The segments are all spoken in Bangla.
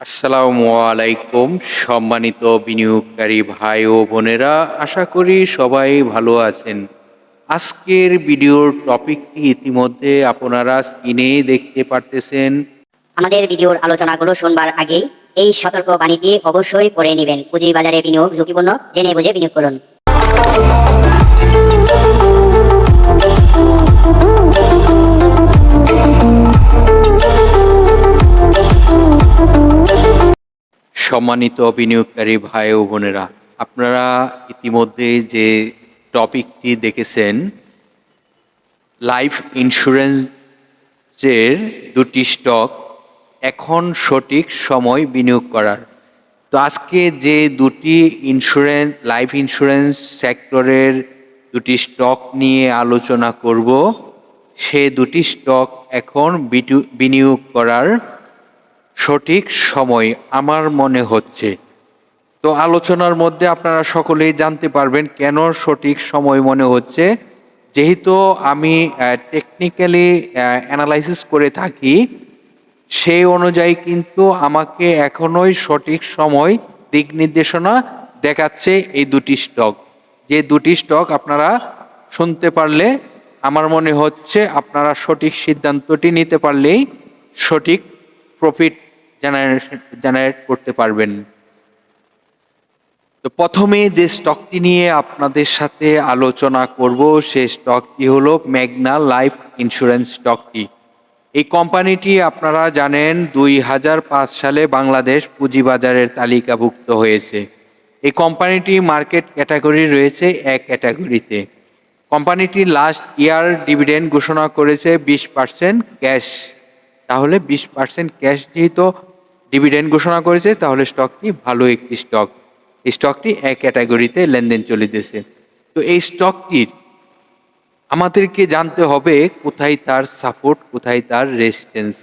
আসসালামু আলাইকুম সম্মানিত বিনিয়োগকারী ভাই ও বোনেরা, আশা করি সবাই ভালো আছেন। আজকের ভিডিওর টপিকটি ইতিমধ্যে আপনারা স্ক্রিনে দেখতে পারতেছেন। আমাদের ভিডিওর আলোচনাগুলো শুনবার আগেই এই সতর্ক বাণীটি অবশ্যই পড়ে নেবেন। পুঁজিবাজারে বিনিয়োগ ঝুঁকিপূর্ণ, জেনে বুঝে বিনিয়োগ করুন। সম্মানিত বিনিয়োগকারী ভাই ও বোনেরা, আপনারা ইতিমধ্যে যে টপিকটি দেখেছেন, লাইফ ইন্স্যুরেন্সের দুটি স্টক এখন সঠিক সময় বিনিয়োগ করার। তো আজকে যে দুটি লাইফ ইন্স্যুরেন্স সেক্টরের দুটি স্টক নিয়ে আলোচনা করব, সে দুটি স্টক এখন বিনিয়োগ করার সঠিক সময় আমার মনে হচ্ছে। তো আলোচনার মধ্যে আপনারা সকলেই জানতে পারবেন কেন সঠিক সময় মনে হচ্ছে। যেহেতু আমি টেকনিক্যালি অ্যানালাইসিস করে থাকি, সেই অনুযায়ী কিন্তু আমাকে এখনোই সঠিক সময় দিক নির্দেশনা দেখাচ্ছে এই দুটি স্টক। যে দুটি স্টক আপনারা শুনতে পারলে আমার মনে হচ্ছে আপনারা সঠিক সিদ্ধান্তটি নিতে পারলেই সঠিক প্রফিট জেনারেট করতে পারবেন। তো প্রথমে যে স্টকটি নিয়ে আপনাদের সাথে আলোচনা করব, সেই স্টকটি হলো মেঘনা লাইফ ইন্স্যুরেন্স স্টকটি। এই কোম্পানিটি আপনারা জানেন 2005 সালে বাংলাদেশ পুঁজিবাজারের তালিকাভুক্ত হয়েছে। এই কোম্পানিটি মার্কেট ক্যাটাগরি রয়েছে এক ক্যাটাগরিতে। কোম্পানিটি লাস্ট ইয়ার ডিভিডেন্ড ঘোষণা করেছে 20% ক্যাশ। তাহলে 20% ক্যাশ যেহেতু ডিভিডেন্ড ঘোষণা করেছে, তাহলে স্টকটি ভালো একটি স্টক। এই স্টকটি এক ক্যাটাগরিতে লেনদেন চলিতেছে। তো এই স্টকটির আমাদেরকে জানতে হবে কোথায় তার সাপোর্ট, কোথায় তার রেজিস্ট্যান্স।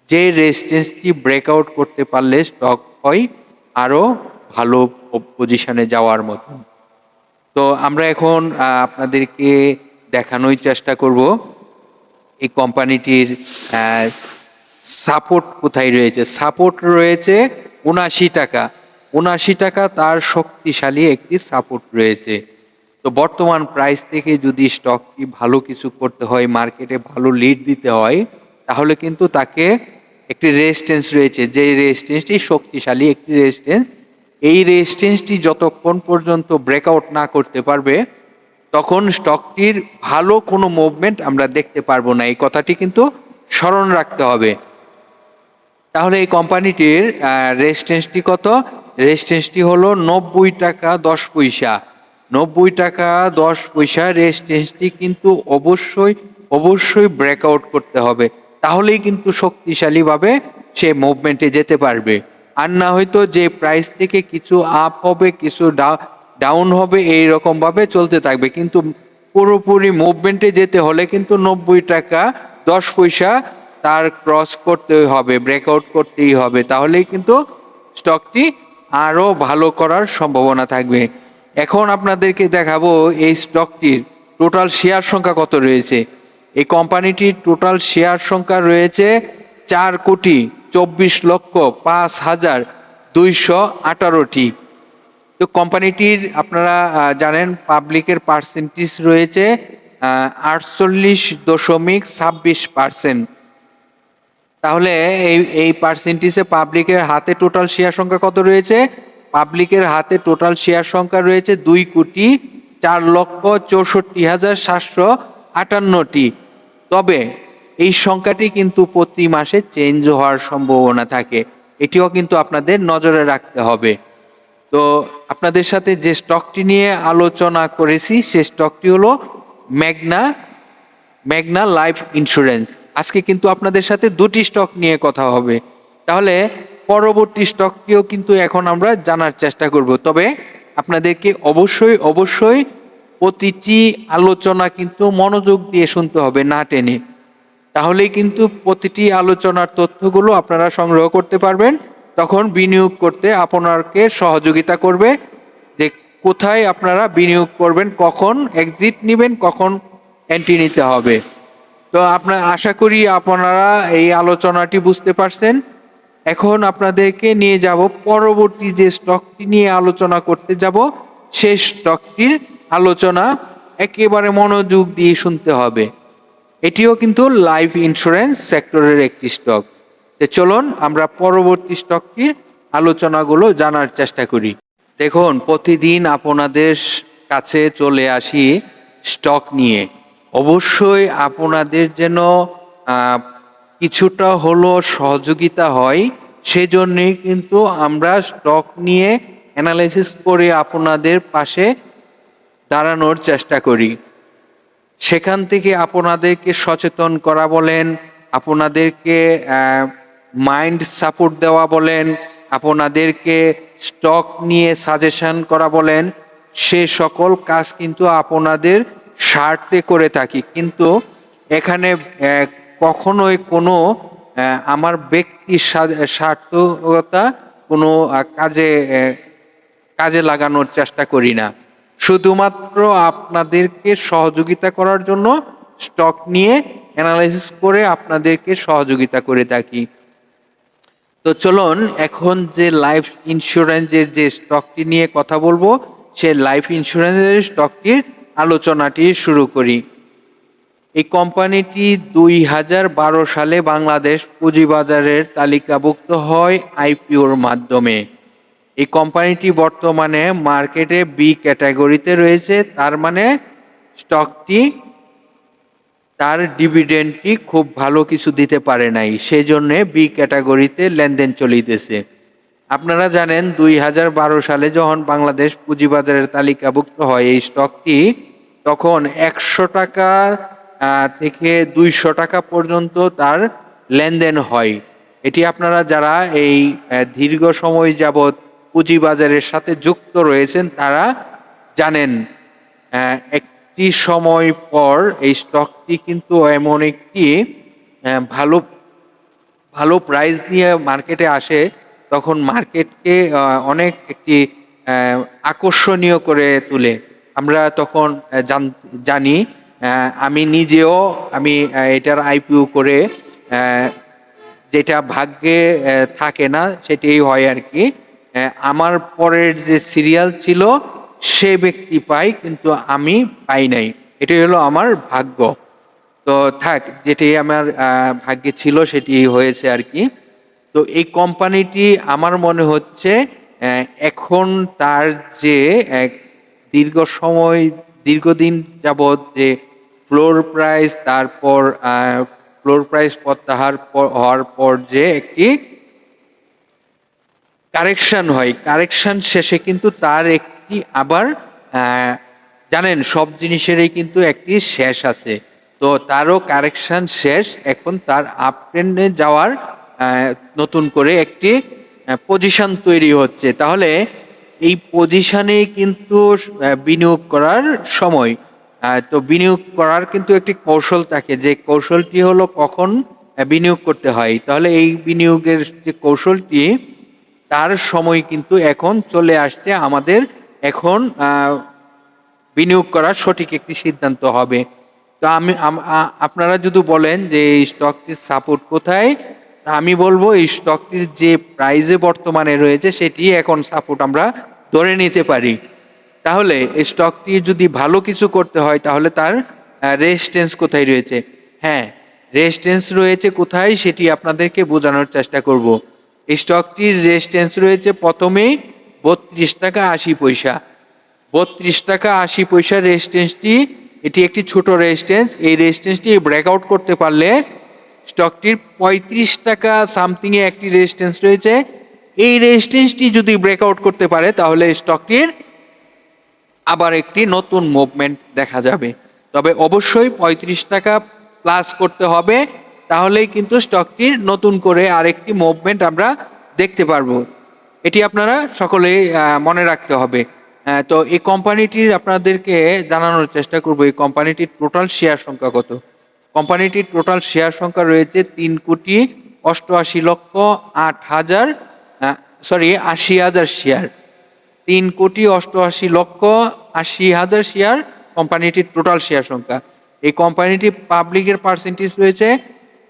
যে রেজিস্ট্যান্সটি ব্রেকআউট করতে পারলে স্টক হয় আরও ভালো পজিশনে যাওয়ার মতন। তো আমরা এখন আপনাদেরকে দেখানোর চেষ্টা করব এই কোম্পানিটির সাপোর্ট কোথায় রয়েছে। সাপোর্ট রয়েছে 79 টাকা। 79 টাকা তার শক্তিশালী একটি সাপোর্ট রয়েছে। তো বর্তমান প্রাইস থেকে যদি স্টকটি ভালো কিছু করতে হয়, মার্কেটে ভালো লিড দিতে হয়, তাহলে কিন্তু তাকে একটি রেজিস্ট্যান্স রয়েছে, যে রেজিস্ট্যান্সটি শক্তিশালী একটি রেজিস্ট্যান্স। এই রেজিস্ট্যান্সটি যতক্ষণ পর্যন্ত ব্রেকআউট না করতে পারবে, তখন স্টকটির ভালো কোনো মুভমেন্ট আমরা দেখতে পারবো না। এই কথাটি কিন্তু স্মরণ রাখতে হবে। তাহলে এই কোম্পানিটির রেজিস্ট্যান্সটি কত? রেজিস্ট্যান্সটি হলো 90 টাকা 10 পয়সা। 90 টাকা 10 পয়সা রেজিস্ট্যান্সটি কিন্তু অবশ্যই ব্রেকআউট করতে হবে, তাহলেই কিন্তু শক্তিশালীভাবে সে মুভমেন্টে যেতে পারবে। আর না হয়তো যে প্রাইস থেকে কিছু আপ হবে, কিছু ডাউন হবে, এই রকমভাবে চলতে থাকবে। কিন্তু পুরোপুরি মুভমেন্টে যেতে হলে কিন্তু 90 টাকা 10 পয়সা তার ক্রস করতেই হবে, ব্রেকআউট করতেই হবে, তাহলেই কিন্তু স্টকটি আরও ভালো করার সম্ভাবনা থাকবে। এখন আপনাদেরকে দেখাবো এই স্টকটির টোটাল শেয়ার সংখ্যা কত রয়েছে। এই কোম্পানিটির টোটাল শেয়ার সংখ্যা রয়েছে 4,24,05,218টি। তো কোম্পানিটির আপনারা জানেন পাবলিকের পার্সেন্টেজ রয়েছে 48.26%। তাহলে এই পার্সেন্টেজে পাবলিকের হাতে টোটাল শেয়ার সংখ্যা কত রয়েছে? পাবলিকের হাতে টোটাল শেয়ার সংখ্যা রয়েছে 2,04,64,758টি। তবে এই সংখ্যাটি কিন্তু প্রতি মাসে চেঞ্জ হওয়ার সম্ভাবনা থাকে, এটিও কিন্তু আপনাদের নজরে রাখতে হবে। তো আপনাদের সাথে যে স্টকটি নিয়ে আলোচনা করেছি, সে স্টকটি হলো মেঘনা লাইফ ইন্স্যুরেন্স। আজকে কিন্তু আপনাদের সাথে দুটি স্টক নিয়ে কথা হবে, তাহলে পরবর্তী স্টকটিও কিন্তু এখন আমরা জানার চেষ্টা করব। তবে আপনাদেরকে অবশ্যই প্রতিটি আলোচনা কিন্তু মনোযোগ দিয়ে শুনতে হবে, না টেনে। তাহলেই কিন্তু প্রতিটি আলোচনার তথ্যগুলো আপনারা সংগ্রহ করতে পারবেন। তখন বিনিয়োগ করতে আপনাকে সহযোগিতা করবে যে কোথায় আপনারা বিনিয়োগ করবেন, কখন এক্সিট নেবেন, কখন এন্ট্রি নিতে হবে। তো আশা করি আপনারা এই আলোচনাটি বুঝতে পারছেন। এখন আপনাদেরকে নিয়ে যাব পরবর্তী যে স্টকটি নিয়ে আলোচনা করতে যাব, সেই স্টকটির আলোচনা একেবারে মনোযোগ দিয়ে শুনতে হবে। এটিও কিন্তু লাইফ ইন্স্যুরেন্স সেক্টরের একটি স্টক। তো চলুন আমরা পরবর্তী স্টকটির আলোচনাগুলো জানার চেষ্টা করি। দেখুন, প্রতিদিন আপনাদের কাছে চলে আসি স্টক নিয়ে। অবশ্যই আপনাদের যেন কিছুটা হলো সহযোগিতা হয়, সেজন্যই কিন্তু আমরা স্টক নিয়ে অ্যানালাইসিস করে আপনাদের পাশে দাঁড়ানোর চেষ্টা করি। সেখান থেকে আপনাদেরকে সচেতন করা বলেন, আপনাদেরকে মাইন্ড সাপোর্ট দেওয়া বলেন, আপনাদেরকে স্টক নিয়ে সাজেশন করা বলেন, সে সকল কাজ কিন্তু আপনাদের স্বার্থে করে থাকি। কিন্তু এখানে কখনোই কোনো আমার ব্যক্তির স্বার্থকতা কোনো কাজে লাগানোর চেষ্টা করি না। শুধুমাত্র আপনাদেরকে সহযোগিতা করার জন্য স্টক নিয়ে অ্যানালাইসিস করে আপনাদেরকে সহযোগিতা করে থাকি। তো চলুন এখন যে লাইফ ইন্স্যুরেন্সের যে স্টকটি নিয়ে কথা বলবো, সেই লাইফ ইন্স্যুরেন্সের স্টকটির আলোচনাটি শুরু করি। এই কোম্পানিটি 2012 সালে বাংলাদেশ পুঁজিবাজারের তালিকাভুক্ত হয় আইপিওর মাধ্যমে। এই কোম্পানিটি বর্তমানে মার্কেটে বি ক্যাটাগরিতে রয়েছে, তার মানে স্টকটি তার ডিভিডেন্ডটি খুব ভালো কিছু দিতে পারে নাই, সেই জন্যে বি ক্যাটাগরিতে লেনদেন চলিতেছে। আপনারা জানেন 2012 সালে যখন বাংলাদেশ পুঁজিবাজারের তালিকাভুক্ত হয় এই স্টকটি, তখন 100 টাকা থেকে 200 টাকা পর্যন্ত তার লেনদেন হয়। এটি আপনারা যারা এই দীর্ঘ সময় যাবৎ পুঁজিবাজারের সাথে যুক্ত রয়েছেন তারা জানেন। একটি সময় পর এই স্টকটি কিন্তু এমন একটি ভালো ভালো প্রাইস নিয়ে মার্কেটে আসে, তখন মার্কেটকে অনেক একটি আকর্ষণীয় করে তোলে। আমরা তখন জানি, আমি নিজেও এটার আইপিও করে যেটা ভাগ্যে থাকে না সেটাই হয় আর কি। আমার পরের যে সিরিয়াল ছিল সে ব্যক্তি পাই, কিন্তু আমি পাই নাই। এটাই হলো আমার ভাগ্য। তো থাক, যেটি আমার ভাগ্যে ছিল সেটি হয়েছে আর কি। তো এই কোম্পানিটি আমার মনে হচ্ছে এখন তার যে এক দীর্ঘদিন যাবৎ যে ফ্লোর প্রাইস, তারপর ফ্লোর প্রাইস প্রত্যাহার হওয়ার পর যে একটি কারেকশন হয়, কারেকশন শেষে কিন্তু তার একটি আবার জানেন সব জিনিসেরই কিন্তু একটি শেষ আছে। তো তারও কারেকশন শেষ, এখন তার আপট্রেন্ডে যাওয়ার নতুন করে একটি পজিশন তৈরি হচ্ছে। তাহলে এই পজিশনে কিন্তু বিনিয়োগ করার সময়, তো বিনিয়োগ করার কিন্তু একটি কৌশল থাকে, যে কৌশলটি হলো কখন বিনিয়োগ করতে হয়। তাহলে এই বিনিয়োগের যে কৌশলটি, তার সময় কিন্তু এখন চলে আসছে। আমাদের এখন বিনিয়োগ করার সঠিক একটি সিদ্ধান্ত হবে। তো আপনারা যদি বলেন যে এই স্টকটির সাপোর্ট কোথায়, আমি বলবো এই স্টকটির যে প্রাইসে বর্তমানে রয়েছে সেটি এখন সাপোর্ট আমরা ধরে নিতে পারি। তাহলে এই স্টকটি যদি ভালো কিছু করতে হয় তাহলে তার রেজিস্ট্যান্স কোথায় রয়েছে? হ্যাঁ, রেজিস্ট্যান্স রয়েছে কোথায় সেটি আপনাদেরকে বোঝানোর চেষ্টা করব। এই স্টকটির রেজিস্ট্যান্স রয়েছে প্রথমেই 32 টাকা 80 পয়সা। 32 টাকা 80 পয়সার রেজিস্ট্যান্সটি, এটি একটি ছোট রেজিস্ট্যান্স। এই রেজিস্ট্যান্সটি ব্রেকআউট করতে পারলে স্টকটির 35 টাকা সামথিংয়ে একটি রেজিস্ট্যান্স রয়েছে। এই রেজিস্ট্যান্সটি যদি ব্রেকআউট করতে পারে তাহলে স্টকটির আবার একটি নতুন মুভমেন্ট দেখা যাবে। তবে অবশ্যই 35 টাকা প্লাস করতে হবে, তাহলেই কিন্তু স্টকটির নতুন করে আরেকটি মুভমেন্ট আমরা দেখতে পারবো। এটি আপনারা সকলেই মনে রাখতে হবে। তো এই কোম্পানিটির আপনাদেরকে জানানোর চেষ্টা করব এই কোম্পানিটির টোটাল শেয়ার সংখ্যা কত। কোম্পানিটির টোটাল শেয়ার সংখ্যা রয়েছে 3,88,80,000 শেয়ার। 3,88,80,000 শেয়ার কোম্পানিটির টোটাল শেয়ার সংখ্যা। এই কোম্পানিটি পাবলিকের পার্সেন্টেজ রয়েছে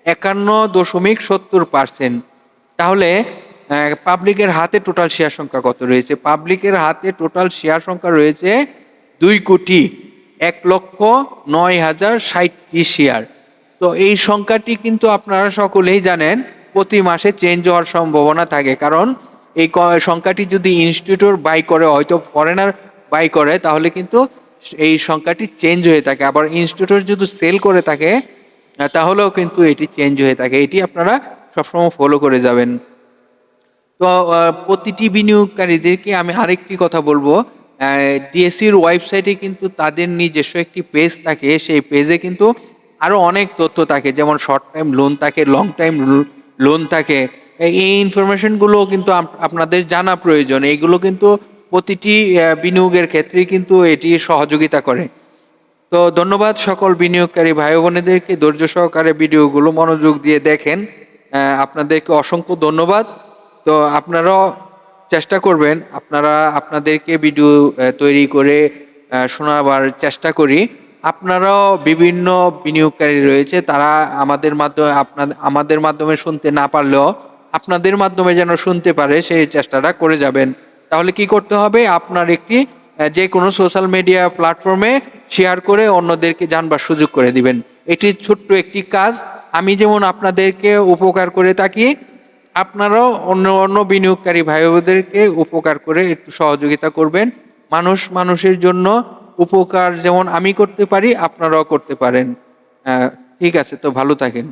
51.70%। তাহলে পাবলিকের হাতে টোটাল শেয়ার সংখ্যা কত রয়েছে? পাবলিকের হাতে টোটাল শেয়ার সংখ্যা রয়েছে 2,01,09,060টি শেয়ার। তো এই সংখ্যাটি কিন্তু আপনারা সকলেই জানেন প্রতি মাসে চেঞ্জ হওয়ার সম্ভাবনা থাকে, কারণ এই সংখ্যাটি যদি ইনস্টিটিউট বাই করে, হয়তো ফরেনার বাই করে, তাহলে কিন্তু এই সংখ্যাটি চেঞ্জ হয়ে থাকে। আবার ইনস্টিটিউট যদি সেল করে থাকে তাহলেও কিন্তু এটি চেঞ্জ হয়ে থাকে। এটি আপনারা সবসময় ফলো করে যাবেন। তো প্রতিটি বিনিয়োগকারীদেরকে আমি আরেকটি কথা বলবো, ডিএসসির ওয়েবসাইটে কিন্তু তাদের নিজস্ব একটি পেজ থাকে, সেই পেজে কিন্তু আরো অনেক তথ্য থাকে, যেমন শর্ট টাইম লোন থাকে, লং টাইম লোন থাকে। এই ইনফরমেশনগুলো কিন্তু আপনাদের জানা প্রয়োজন। এইগুলো কিন্তু প্রতিটি বিনিয়োগের ক্ষেত্রেই কিন্তু এটি সহযোগিতা করে। তো ধন্যবাদ সকল বিনিয়োগকারী ভাই বোনেদেরকে, ধৈর্য সহকারে ভিডিওগুলো মনোযোগ দিয়ে দেখেন। আপনাদেরকে অসংখ্য ধন্যবাদ। তো আপনারাও চেষ্টা করবেন, আপনাদেরকে ভিডিও তৈরি করে শোনাবার চেষ্টা করি। আপনারাও বিভিন্ন বিনিয়োগকারী রয়েছে, তারা আমাদের মাধ্যমে শুনতে না পারলেও আপনাদের মাধ্যমে যেন শুনতে পারে সেই চেষ্টাটা করে যাবেন। তাহলে কি করতে হবে? আপনার একটি যে কোনো সোশ্যাল মিডিয়া প্ল্যাটফর্মে শেয়ার করে অন্যদেরকে জানবার সুযোগ করে দিবেন। এটি ছোট্ট একটি কাজ। আমি যেমন আপনাদেরকে উপকার করে থাকি, আপনারাও অন্য অন্য বিনিয়োগকারী ভাই বোনদেরকে উপকার করে একটু সহযোগিতা করবেন। মানুষের জন্য উপকার যেমন আমি করতে পারি, আপনারাও করতে পারেন। ঠিক আছে, তো ভালো থাকেন।